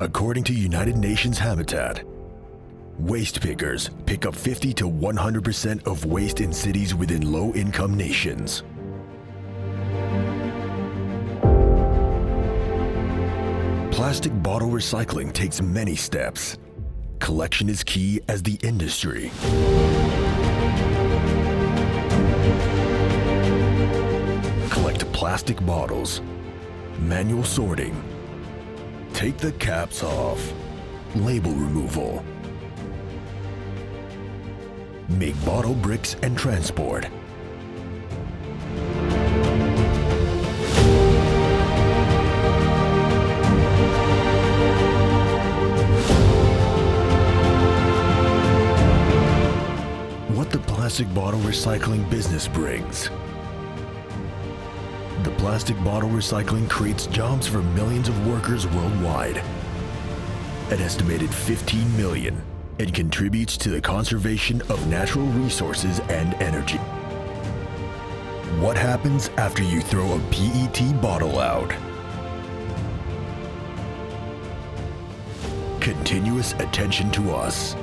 According to United Nations Habitat, waste pickers pick up 50 to 100% of waste in cities within low-income nations. Plastic bottle recycling takes many steps. Collection is key as the industry. Collect plastic bottles. Manual sorting. Take the caps off. Label removal. Make bottle bricks and transport. What the plastic bottle recycling business brings. The plastic bottle recycling creates jobs for millions of workers worldwide. An estimated 15 million. It contributes to the conservation of natural resources and energy. What happens after you throw a PET bottle out? Continuous attention to us.